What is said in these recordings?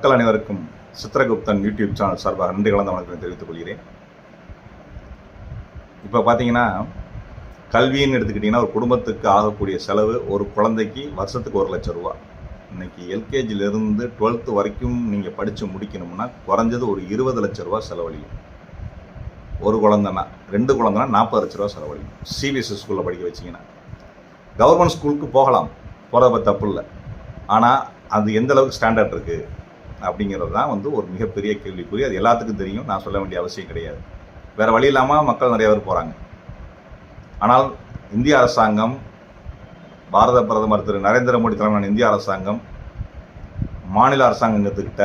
மக்கள் அனைவருக்கும் Chitragupta YouTube channel சார்பாக நன்றி கலந்த வணக்கத்தை தெரிவித்துக் கொள்கிறேன். இப்போ பார்த்தீங்கன்னா கல்வின்னு எடுத்துக்கிட்டிங்கன்னா ஒரு குடும்பத்துக்கு ஆகக்கூடிய செலவு ஒரு குழந்தைக்கு வருஷத்துக்கு 1 லட்சம் ரூபா. இன்றைக்கி எல்கேஜிலேருந்து 12th வரைக்கும் நீங்கள் படித்து முடிக்கணும்னா குறைஞ்சது ஒரு 20 லட்ச ரூபா செலவழியும். ஒரு குழந்தைனா 2 குழந்தைனா 40 லட்ச ரூபா செலவழியும். சிபிஎஸ்சி ஸ்கூலில் படிக்க வச்சிங்கன்னா கவர்மெண்ட் ஸ்கூலுக்கு போகலாம், போகிறத தப்பு இல்லை. ஆனால் அது எந்த அளவுக்கு ஸ்டாண்டர்ட் இருக்குது அப்படிங்கிறது தான் ஒரு மிகப்பெரிய கேள்விக்குறி. அது எல்லாத்துக்கும் தெரியும், நான் சொல்ல வேண்டிய அவசியம் கிடையாது. வேறு வழி இல்லாமல் மக்கள் நிறைய பேர் போகிறாங்க. ஆனால் இந்திய அரசாங்கம், பாரத பிரதமர் திரு நரேந்திர மோடி தலைமையிலான இந்திய அரசாங்கம் மாநில அரசாங்கத்துக்கிட்ட,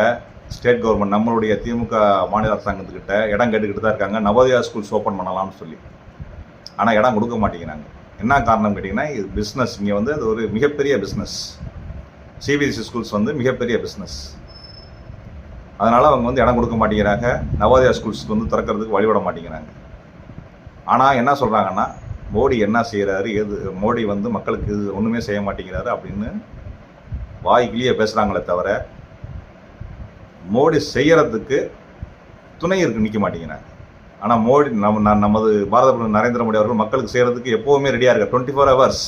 ஸ்டேட் கவர்மெண்ட் நம்மளுடைய திமுக மாநில அரசாங்கத்துக்கிட்ட இடம் கேட்டுக்கிட்டு தான் இருக்காங்க, நவோதயா ஸ்கூல்ஸ் ஓப்பன் பண்ணலாம்னு சொல்லி. ஆனால் இடம் கொடுக்க மாட்டேங்கிறாங்க. என்ன காரணம் கேட்டிங்கன்னா, இது பிஸ்னஸ். இங்கே அது ஒரு மிகப்பெரிய பிஸ்னஸ். சிபிஎஸ்சி ஸ்கூல்ஸ் மிகப்பெரிய பிஸ்னஸ். அதனால் அவங்க இடம் கொடுக்க மாட்டேங்கிறாங்க. நவோதயா ஸ்கூல்ஸ்க்கு திறக்கிறதுக்கு வழிவிட மாட்டேங்கிறாங்க. ஆனால் என்ன சொல்கிறாங்கன்னா, மோடி என்ன செய்கிறாரு, மோடி மக்களுக்கு ஒன்றுமே செய்ய மாட்டேங்கிறாரு அப்படின்னு வாய்க்கிலேயே பேசுகிறாங்களே தவிர மோடி செய்கிறதுக்கு துணை இருக்கு நிற்க மாட்டேங்கிறாங்க. ஆனால் மோடி நமது பாரத பிரதமர் நரேந்திர மோடி அவர்கள் மக்களுக்கு செய்கிறதுக்கு எப்போவுமே ரெடியாக இருக்கார். 24 hours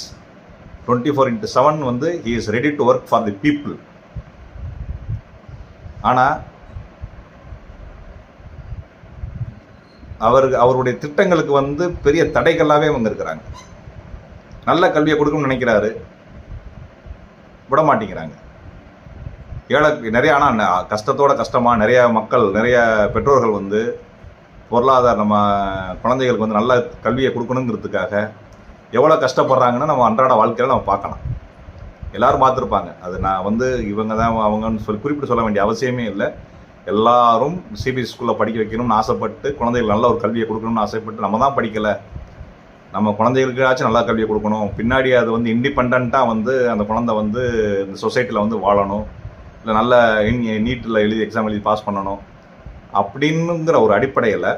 24/7 he is ready to work for the people. ஆனால் அவருடைய திட்டங்களுக்கு பெரிய தடைகளாகவே இருக்கிறாங்க. நல்ல கல்வியை கொடுக்கணும்னு நினைக்கிறாரு, விட மாட்டேங்கிறாங்க. நிறைய ஆனால் கஷ்டமாக நிறைய மக்கள், நிறைய பெற்றோர்கள் பொருளாதார நம்ம குழந்தைகளுக்கு நல்ல கல்வியை கொடுக்கணுங்கிறதுக்காக எவ்வளோ கஷ்டப்படுறாங்கன்னு நம்ம அன்றாட வாழ்க்கையில் நம்ம பார்க்கலாம். எல்லோரும் பார்த்துருப்பாங்க. அது நான் இவங்க தான் அவங்கன்னு குறிப்பிட்டு சொல்ல வேண்டிய அவசியமே இல்லை. எல்லாரும் சிபிஎஸ்சி ஸ்கூலில் படிக்க வைக்கணும்னு ஆசைப்பட்டு, குழந்தைகள் நல்ல ஒரு கல்வியை கொடுக்கணும்னு ஆசைப்பட்டு, நம்ம தான் படிக்கலை, நம்ம குழந்தைகளுக்காச்சும் நல்லா கல்வியை கொடுக்கணும், பின்னாடி அது இண்டிபெண்ட்டாக அந்த குழந்தை இந்த சொசைட்டியில் வாழணும், இல்லை நல்ல நீட்டில் எழுதி எக்ஸாம் எழுதி பாஸ் பண்ணணும் அப்படின்னுங்கிற ஒரு அடிப்படையில்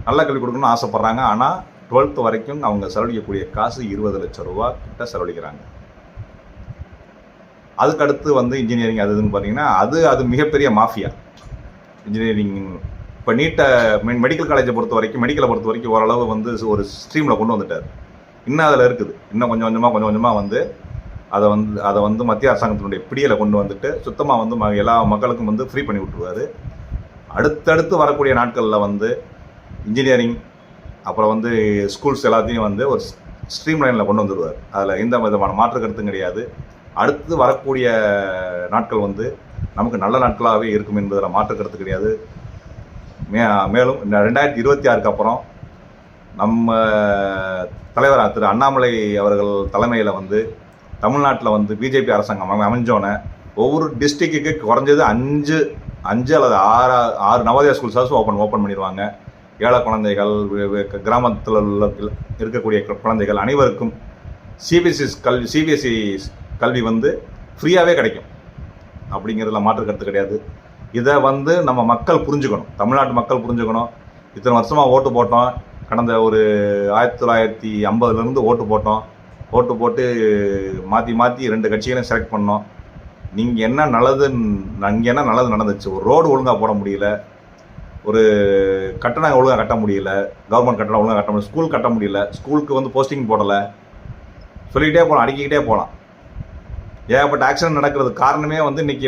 நல்ல கல்வி கொடுக்கணும்னு ஆசைப்பட்றாங்க. ஆனால் 12th வரைக்கும் அவங்க செலவழிக்கக்கூடிய காசு 20 லட்சம் ரூபா கிட்ட செலவழிக்கிறாங்க. அதுக்கடுத்து இன்ஜினியரிங் அதுன்னு பார்த்தீங்கன்னா அது மிகப்பெரிய மாஃபியா. இன்ஜினியரிங் இப்போ நீட்டை மெடிக்கல் காலேஜை பொறுத்த வரைக்கும் ஓரளவு ஒரு ஸ்ட்ரீமில் கொண்டு வந்துட்டார். இன்னும் அதில் இருக்குது. இன்னும் கொஞ்சம் கொஞ்சமாக அதை மத்திய அரசாங்கத்தினுடைய பிடியில் கொண்டு வந்துட்டு சுத்தமாக எல்லா மக்களுக்கும் ஃப்ரீ பண்ணி விட்டுருவார். அடுத்தடுத்து வரக்கூடிய நாட்களில் இன்ஜினியரிங் அப்புறம் ஸ்கூல்ஸ் எல்லாத்தையும் ஒரு ஸ்ட்ரீம் லைனில் கொண்டு வந்துடுவார். அதில் எந்த விதமான மாற்று கருத்தும் கிடையாது. அடுத்து வரக்கூடிய நாட்கள் நமக்கு நல்ல நாட்களாகவே இருக்கும் என்பதில் மாற்று கருத்து கிடையாது. மேலும் இந்த 2026க்கு அப்புறம் நம்ம தலைவர் திரு அண்ணாமலை அவர்கள் தலைமையில் தமிழ்நாட்டில் பிஜேபி அரசாங்கம் அமைஞ்சோன்னே ஒவ்வொரு டிஸ்ட்ரிக்ட்டுக்கு குறைஞ்சது 5 அல்லது 6 நவோதயா ஸ்கூல்ஸாச்சும் ஓப்பன் பண்ணிடுவாங்க. ஏழை குழந்தைகள், கிராமத்தில் இருக்கக்கூடிய குழந்தைகள் அனைவருக்கும் சிபிஎஸ்சி கல்வி ஃப்ரீயாகவே கிடைக்கும். அப்படிங்கிறதுல மாற்று கருத்து கிடையாது. இதை நம்ம மக்கள் புரிஞ்சுக்கணும், தமிழ்நாட்டு மக்கள் புரிஞ்சுக்கணும். இத்தனை வருஷமாக ஓட்டு போட்டோம். கடந்த ஒரு 1950லேருந்து ஓட்டு போட்டு மாற்றி 2 கட்சிகளையும் செலக்ட் பண்ணோம். இங்கே என்ன நல்லது நடந்துச்சு? ஒரு ரோடு ஒழுங்காக போட முடியல, ஒரு கட்டணம் ஒழுங்காக கட்ட முடியல, கவர்மெண்ட் கட்டணம் ஒழுங்காக கட்ட முடியல, ஸ்கூல் கட்ட முடியல, ஸ்கூலுக்கு போஸ்டிங் போடலை, சொல்லிக்கிட்டே போகலாம், அடிக்கிக்கிட்டே போகலாம். ஏகப்பட்ட ஆக்சிடென்ட் நடக்கிறதுக்கு காரணமே இன்றைக்கி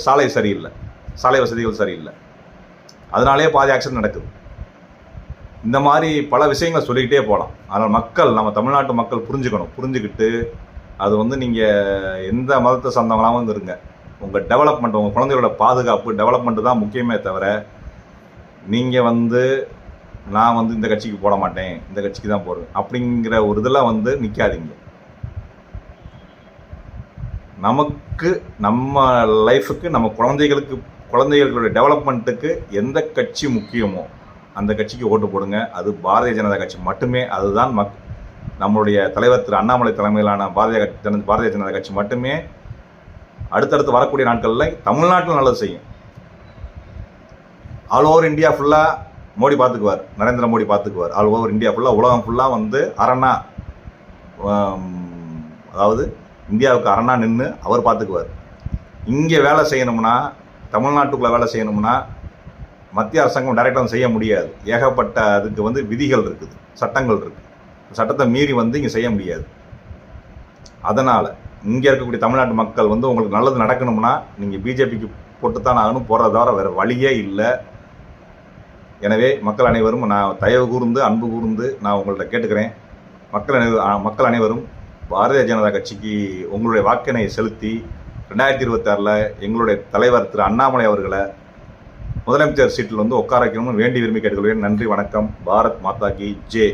சாலை சரியில்லை, சாலை வசதிகள் சரியில்லை, அதனாலே பாதி ஆக்சிடென்ட் நடக்குது. இந்த மாதிரி பல விஷயங்களை சொல்லிக்கிட்டே போகலாம். அதனால் நம்ம தமிழ்நாட்டு மக்கள் புரிஞ்சுக்கிட்டு அது நீங்கள் எந்த மதத்தை சார்ந்தவங்களாகவும் இருங்க, உங்கள் டெவலப்மெண்ட், உங்கள் குழந்தைகளோட பாதுகாப்பு, டெவலப்மெண்ட்டு தான் முக்கியமே தவிர நீங்கள் நான் இந்த கட்சிக்கு போட மாட்டேன், இந்த கட்சிக்கு தான் போடுவேன் அப்படிங்கிற ஒரு இதெல்லாம் நிற்காதீங்க. நமக்கு, நம்ம லைஃபுக்கு, நம்ம குழந்தைகளுடைய டெவலப்மெண்ட்டுக்கு எந்த கட்சி முக்கியமோ அந்த கட்சிக்கு ஓட்டு போடுங்க. அது பாரதிய ஜனதா கட்சி மட்டுமே. அதுதான் நம்மளுடைய தலைவர் திரு அண்ணாமலை தலைமையிலான பாரதிய ஜனதா கட்சி மட்டுமே அடுத்தடுத்து வரக்கூடிய நாட்களில் தமிழ்நாட்டில் நல்லது செய்யும். ஆல் ஓவர் இந்தியா ஃபுல்லாக மோடி பார்த்துக்குவார், நரேந்திர மோடி பார்த்துக்குவார். ஆல் ஓவர் இந்தியா ஃபுல்லாக, உலகம் ஃபுல்லாக அரணா, அதாவது இந்தியாவுக்கு அரணா நின்று அவர் பார்த்துக்குவார். இங்கே வேலை செய்யணும்னா தமிழ்நாட்டுக்குள்ளே வேலை செய்யணும்னா மத்திய அரசாங்கம் டைரெக்டாக வந்து செய்ய முடியாது. ஏகப்பட்ட அதுக்கு வந்து விதிகள் இருக்குது, சட்டங்கள் இருக்குது. சட்டத்தை மீறி வந்து இங்கே செய்ய முடியாது. அதனால் இங்கே இருக்கக்கூடிய தமிழ்நாட்டு மக்கள் வந்து உங்களுக்கு நல்லது நடக்கணும்னா நீங்கள் பிஜேபிக்கு போட்டுத்தான் ஆகணும், போகிறத தவிர வேறு வழியே இல்லை. எனவே மக்கள் அனைவரும் நான் தயவு கூர்ந்து அன்பு கூர்ந்து நான் உங்கள்கிட்ட கேட்டுக்கிறேன். மக்கள் அனைவரும் பாரதிய ஜனதா கட்சிக்கு உங்களுடைய வாக்கினை செலுத்தி 2026 எங்களுடைய தலைவர் திரு அண்ணாமலை அவர்களை முதலமைச்சர் சீட்டில் வந்து உட்கார வைக்கணும்னு வேண்டி விரும்பி கேட்டுக்கொள்கிறேன். நன்றி, வணக்கம். பாரத் மாதா கி ஜெய்.